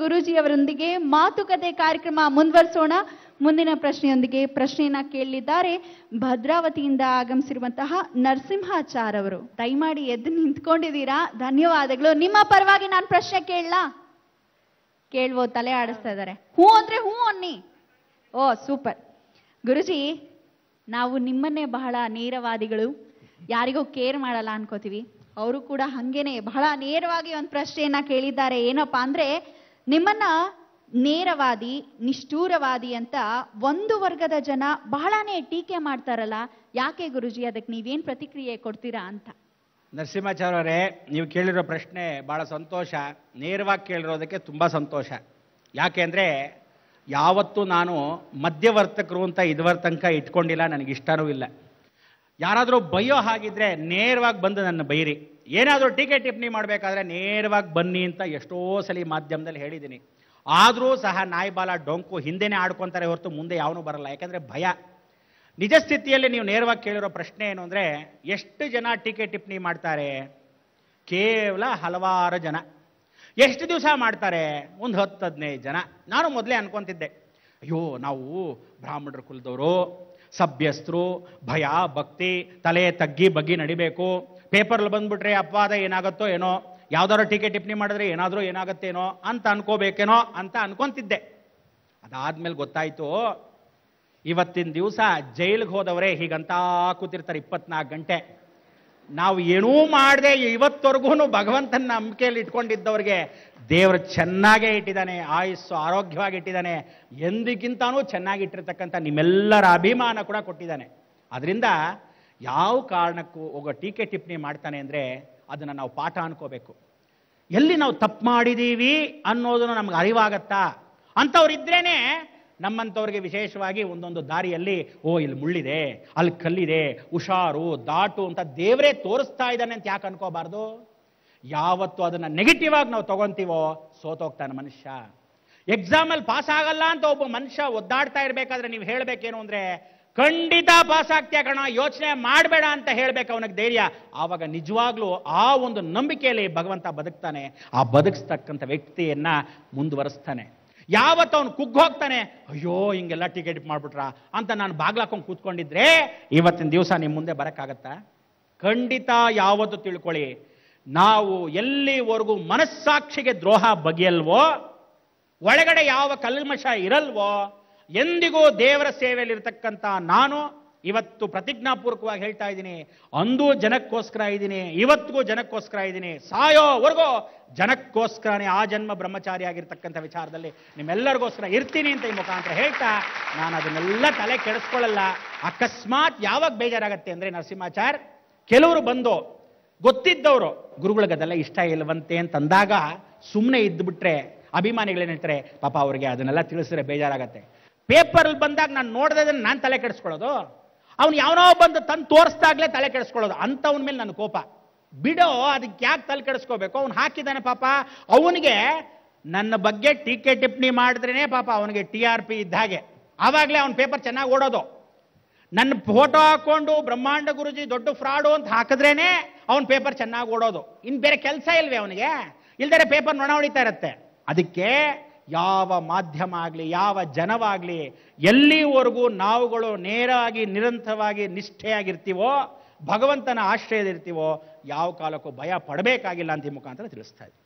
ಗುರೂಜಿಯವರೊಂದಿಗೆ ಮಾತುಕತೆ ಕಾರ್ಯಕ್ರಮ ಮುಂದುವರಿಸೋಣ. ಮುಂದಿನ ಪ್ರಶ್ನೆಯೊಂದಿಗೆ ಪ್ರಶ್ನೆಯನ್ನ ಕೇಳಲಿದ್ದಾರೆ ಭದ್ರಾವತಿಯಿಂದ ಆಗಮಿಸಿರುವಂತಹ ನರಸಿಂಹಾಚಾರ್ ಅವರು. ದಯಮಾಡಿ ಎದ್ದು ನಿಂತ್ಕೊಂಡಿದ್ದೀರಾ, ಧನ್ಯವಾದಗಳು. ನಿಮ್ಮ ಪರವಾಗಿ ನಾನು ಪ್ರಶ್ನೆ ಕೇಳಲಾ? ಕೇಳ್ಬೋದು, ತಲೆ ಆಡಿಸ್ತಾ ಇದ್ದಾರೆ. ಹ್ಞೂ ಅಂದ್ರೆ ಹ್ಞೂ ಅನ್ನಿ. ಓ ಸೂಪರ್. ಗುರುಜಿ, ನಾವು ನಿಮ್ಮನ್ನೇ ಬಹಳ ನೇರವಾದಿಗಳು, ಯಾರಿಗೂ ಕೇರ್ ಮಾಡಲ್ಲ ಅನ್ಕೋತೀವಿ. ಅವರು ಕೂಡ ಹಂಗೇನೆ ಬಹಳ ನೇರವಾಗಿ ಒಂದು ಪ್ರಶ್ನೆಯನ್ನ ಕೇಳಿದ್ದಾರೆ. ಏನಪ್ಪಾ ಅಂದ್ರೆ, ನಿಮ್ಮನ್ನ ನೇರವಾದಿ, ನಿಷ್ಠೂರವಾದಿ ಅಂತ ಒಂದು ವರ್ಗದ ಜನ ಬಹಳನೇ ಟೀಕೆ ಮಾಡ್ತಾರಲ್ಲ, ಯಾಕೆ ಗುರುಜಿ? ಅದಕ್ಕೆ ನೀವೇನ್ ಪ್ರತಿಕ್ರಿಯೆ ಕೊಡ್ತೀರಾ ಅಂತ. ನರಸಿಂಹಾಚಾರ್ಯ ಅವರೇ, ನೀವು ಕೇಳಿರೋ ಪ್ರಶ್ನೆ ಬಹಳ ಸಂತೋಷ. ನೇರವಾಗಿ ಕೇಳಿರೋದಕ್ಕೆ ತುಂಬಾ ಸಂತೋಷ. ಯಾಕೆ ಅಂದ್ರೆ, ಯಾವತ್ತೂ ನಾನು ಮಧ್ಯವರ್ತಕರು ಅಂತ ಇದುವರ ತನಕ ಇಟ್ಕೊಂಡಿಲ್ಲ, ನನಗಿಷ್ಟನೂ ಇಲ್ಲ. ಯಾರಾದರೂ ಬೈಯೋ ಹಾಗಿದ್ರೆ ನೇರವಾಗಿ ಬಂದು ನನ್ನ ಬೈರಿ. ಏನಾದರೂ ಟೀಕೆ ಟಿಪ್ಪಣಿ ಮಾಡಬೇಕಾದ್ರೆ ನೇರವಾಗಿ ಬನ್ನಿ ಅಂತ ಎಷ್ಟೋ ಸಲ ಮಾಧ್ಯಮದಲ್ಲಿ ಹೇಳಿದ್ದೀನಿ. ಆದರೂ ಸಹ ನಾಯಿಬಾಲ ಡೊಂಕು ಹಿಂದೆನೇ ಆಡ್ಕೊತಾರೆ ಹೊರತು ಮುಂದೆ ಯಾವನೂ ಬರಲ್ಲ. ಯಾಕಂದರೆ ಭಯ. ನಿಜ ಸ್ಥಿತಿಯಲ್ಲಿ ನೀವು ನೇರವಾಗಿ ಕೇಳಿರೋ ಪ್ರಶ್ನೆ ಏನು ಅಂದರೆ, ಎಷ್ಟು ಜನ ಟೀಕೆ ಟಿಪ್ಪಣಿ ಮಾಡ್ತಾರೆ? ಕೇವಲ ಹಲವಾರು ಜನ. ಎಷ್ಟು ದಿವಸ ಮಾಡ್ತಾರೆ? ಒಂದು 10-15 ಜನ. ನಾನು ಮೊದಲೇ ಅನ್ಕೊಂತಿದ್ದೆ, ಅಯ್ಯೋ ನಾವು ಬ್ರಾಹ್ಮಣರ ಕುಲದವರು, ಸಭ್ಯಸ್ಥರು, ಭಯ ಭಕ್ತಿ, ತಲೆ ತಗ್ಗಿ ಬಗ್ಗಿ ನಡಿಬೇಕು. ಪೇಪರ್ಲ್ಲಿ ಬಂದ್ಬಿಟ್ರೆ ಅಪವಾದ ಏನಾಗುತ್ತೋ ಏನೋ, ಯಾವ್ದಾದ್ರು ಟೀಕೆ ಟಿಪ್ಪಣಿ ಮಾಡಿದ್ರೆ ಏನಾದರೂ ಏನಾಗುತ್ತೇನೋ ಅಂತ ಅನ್ಕೋಬೇಕೇನೋ ಅಂತ ಅನ್ಕೊಂತಿದ್ದೆ. ಅದಾದ್ಮೇಲೆ ಗೊತ್ತಾಯ್ತು, ಇವತ್ತಿನ ದಿವಸ ಜೈಲಿಗೆ ಹೋದವರೇ ಹೀಗಂತ ಕೂತಿರ್ತಾರೆ 24 ಗಂಟೆ. ನಾವು ಏನೂ ಮಾಡದೆ ಇವತ್ತವರೆಗೂ ಭಗವಂತನ ನಂಬಿಕೆಯಲ್ಲಿ ಇಟ್ಕೊಂಡಿದ್ದವ್ರಿಗೆ ದೇವರು ಚೆನ್ನಾಗೇ ಇಟ್ಟಿದ್ದಾನೆ, ಆಯುಸ್ಸು ಆರೋಗ್ಯವಾಗಿ ಇಟ್ಟಿದ್ದಾನೆ, ಎಂದಿಗಿಂತಾನೂ ಚೆನ್ನಾಗಿ ಇಟ್ಟಿರ್ತಕ್ಕಂಥ ನಿಮ್ಮೆಲ್ಲರ ಅಭಿಮಾನ ಕೂಡ ಕೊಟ್ಟಿದ್ದಾನೆ. ಅದರಿಂದ ಯಾವ ಕಾರಣಕ್ಕೂ ಒಬ್ಬ ಟೀಕೆ ಟಿಪ್ಪಣಿ ಮಾಡ್ತಾನೆ ಅಂದರೆ ಅದನ್ನು ನಾವು ಪಾಠ ಅನ್ಕೋಬೇಕು. ಎಲ್ಲಿ ನಾವು ತಪ್ಪು ಮಾಡಿದ್ದೀವಿ ಅನ್ನೋದನ್ನು ನಮ್ಗೆ ಅರಿವಾಗತ್ತಾ? ಅಂಥವ್ರಿದ್ರೇನೆ ನಮ್ಮಂಥವ್ರಿಗೆ ವಿಶೇಷವಾಗಿ ಒಂದೊಂದು ದಾರಿಯಲ್ಲಿ, ಓ ಇಲ್ಲಿ ಮುಳ್ಳಿದೆ, ಅಲ್ಲಿ ಕಲ್ಲಿದೆ, ಹುಷಾರು, ದಾಟು ಅಂತ ದೇವರೇ ತೋರಿಸ್ತಾ ಇದ್ದಾನೆ ಅಂತ ಯಾಕೆ ಅನ್ಕೋಬಾರ್ದು? ಯಾವತ್ತು ಅದನ್ನ ನೆಗೆಟಿವ್ ಆಗಿ ನಾವು ತಗೊಂತೀವೋ ಸೋತೋಗ್ತಾನೆ ಮನುಷ್ಯ. ಎಕ್ಸಾಮಲ್ಲಿ ಪಾಸ್ ಆಗಲ್ಲ ಅಂತ ಒಬ್ಬ ಮನುಷ್ಯ ಒದ್ದಾಡ್ತಾ ಇರ್ಬೇಕಾದ್ರೆ ನೀವು ಹೇಳ್ಬೇಕೇನು ಅಂದ್ರೆ, ಖಂಡಿತ ಪಾಸ್ ಆಗ್ತೀಯ ಕಣ, ಯೋಚನೆ ಮಾಡಬೇಡ ಅಂತ ಹೇಳ್ಬೇಕು ಅವನಿಗೆ ಧೈರ್ಯ. ಆವಾಗ ನಿಜವಾಗ್ಲೂ ಆ ಒಂದು ನಂಬಿಕೆಯಲ್ಲಿ ಭಗವಂತ ಬದುಕ್ತಾನೆ. ಆ ಬದುಕಿಸ್ತಕ್ಕಂಥ ವ್ಯಕ್ತಿಯನ್ನ ಮುಂದುವರಿಸ್ತಾನೆ. ಯಾವತ್ತು ಅವನು ಕುಗ್ಗೋಗ್ತಾನೆ, ಅಯ್ಯೋ ಹಿಂಗೆಲ್ಲ ಟಿಕೆಟ್ ಮಾಡ್ಬಿಟ್ರ ಅಂತ ನಾನು ಬಾಗ್ಲಾಕೊಂಡು ಕೂತ್ಕೊಂಡಿದ್ರೆ ಇವತ್ತಿನ ದಿವಸ ನಿಮ್ಮ ಮುಂದೆ ಬರಕ್ಕಾಗತ್ತಾ? ಖಂಡಿತ ಯಾವತ್ತು ತಿಳ್ಕೊಳ್ಳಿ, ನಾವು ಎಲ್ಲಿವರೆಗೂ ಮನಸ್ಸಾಕ್ಷಿಗೆ ದ್ರೋಹ ಬಗೆಯಲ್ವೋ, ಒಳಗಡೆ ಯಾವ ಕಲ್ಮಶ ಇರಲ್ವೋ, ಎಂದಿಗೂ ದೇವರ ಸೇವೆಯಲ್ಲಿರ್ತಕ್ಕಂಥ ನಾನು ಇವತ್ತು ಪ್ರತಿಜ್ಞಾಪೂರ್ವಕವಾಗಿ ಹೇಳ್ತಾ ಇದ್ದೀನಿ, ಅಂದೂ ಜನಕ್ಕೋಸ್ಕರ ಇದ್ದೀನಿ, ಇವತ್ತಿಗೂ ಜನಕ್ಕೋಸ್ಕರ ಇದ್ದೀನಿ, ಸಾಯೋವರೆಗೂ ಜನಕ್ಕೋಸ್ಕರನೇ ಆ ಜನ್ಮ ಬ್ರಹ್ಮಚಾರಿ ಆಗಿರ್ತಕ್ಕಂಥ ವಿಚಾರದಲ್ಲಿ ನಿಮ್ಮೆಲ್ಲರಿಗೋಸ್ಕರ ಇರ್ತೀನಿ ಅಂತ ಈ ಮುಖಾಂತರ ಹೇಳ್ತಾ ನಾನು ಅದನ್ನೆಲ್ಲ ತಲೆ ಕೆಡಿಸ್ಕೊಳ್ಳಲ್ಲ. ಅಕಸ್ಮಾತ್ ಯಾವಾಗ ಬೇಜಾರಾಗತ್ತೆ ಅಂದರೆ ನರಸಿಂಹಾಚಾರ್, ಕೆಲವರು ಬಂದು ಗೊತ್ತಿದ್ದವರು ಗುರುಗಳಿಗೆ ಅದೆಲ್ಲ ಇಷ್ಟ ಇಲ್ಲವಂತೆ ಅಂತ ಅಂದಾಗ ಸುಮ್ಮನೆ ಇದ್ದುಬಿಟ್ರೆ ಅಭಿಮಾನಿಗಳೇನು ಹೇಳ್ತಾರೆ, ಪಾಪ ಅವ್ರಿಗೆ ಅದನ್ನೆಲ್ಲ ತಿಳಿಸಿದ್ರೆ ಬೇಜಾರಾಗತ್ತೆ. ಪೇಪರಲ್ಲಿ ಬಂದಾಗ ನಾನು ನೋಡ್ದದನ್ನು ನಾನು ತಲೆ ಕೆಡಿಸ್ಕೊಳ್ಳೋದು, ಅವ್ನು ಯಾವನೋ ಬಂದು ತಂದು ತೋರಿಸ್ದಾಗ್ಲೇ ತಲೆ ಕೆಡಿಸ್ಕೊಳ್ಳೋದು, ಅಂಥವನ ಮೇಲೆ ನನ್ನ ಕೋಪ. ಬಿಡೋ, ಅದಕ್ಕೆ ಯಾಕೆ ತಲೆ ಕೆಡಿಸ್ಕೋಬೇಕು? ಅವ್ನು ಹಾಕಿದ್ದಾನೆ ಪಾಪ, ಅವನಿಗೆ ನನ್ನ ಬಗ್ಗೆ ಟೀಕೆ ಟಿಪ್ಪಣಿ ಮಾಡಿದ್ರೇನೆ ಪಾಪ ಅವನಿಗೆ TRP ಇದ್ದ ಹಾಗೆ. ಆವಾಗಲೇ ಅವನ ಪೇಪರ್ ಚೆನ್ನಾಗಿ ಓಡೋದು. ನನ್ನ ಫೋಟೋ ಹಾಕೊಂಡು ಬ್ರಹ್ಮಾಂಡ ಗುರುಜಿ ದೊಡ್ಡ ಫ್ರಾಡು ಅಂತ ಹಾಕಿದ್ರೇನೆ ಅವನ ಪೇಪರ್ ಚೆನ್ನಾಗಿ ಓಡೋದು. ಇನ್ನು ಬೇರೆ ಕೆಲಸ ಇಲ್ವೇ ಅವನಿಗೆ? ಇಲ್ದರೆ ಪೇಪರ್ ನೊಣ ಹೊಡಿತಾ ಇರತ್ತೆ. ಅದಕ್ಕೆ ಯಾವ ಮಾಧ್ಯಮ ಆಗಲಿ, ಯಾವ ಜನವಾಗಲಿ, ಎಲ್ಲಿವರೆಗೂ ನಾವುಗಳು ನೇರವಾಗಿ ನಿರಂತರವಾಗಿ ನಿಷ್ಠೆಯಾಗಿರ್ತೀವೋ, ಭಗವಂತನ ಆಶ್ರಯದಿರ್ತೀವೋ, ಯಾವ ಕಾಲಕ್ಕೂ ಭಯ ಪಡಬೇಕಾಗಿಲ್ಲ ಅಂತ ಈ ಮುಖಾಂತರ ತಿಳಿಸ್ತಾ ಇದ್ದೀವಿ.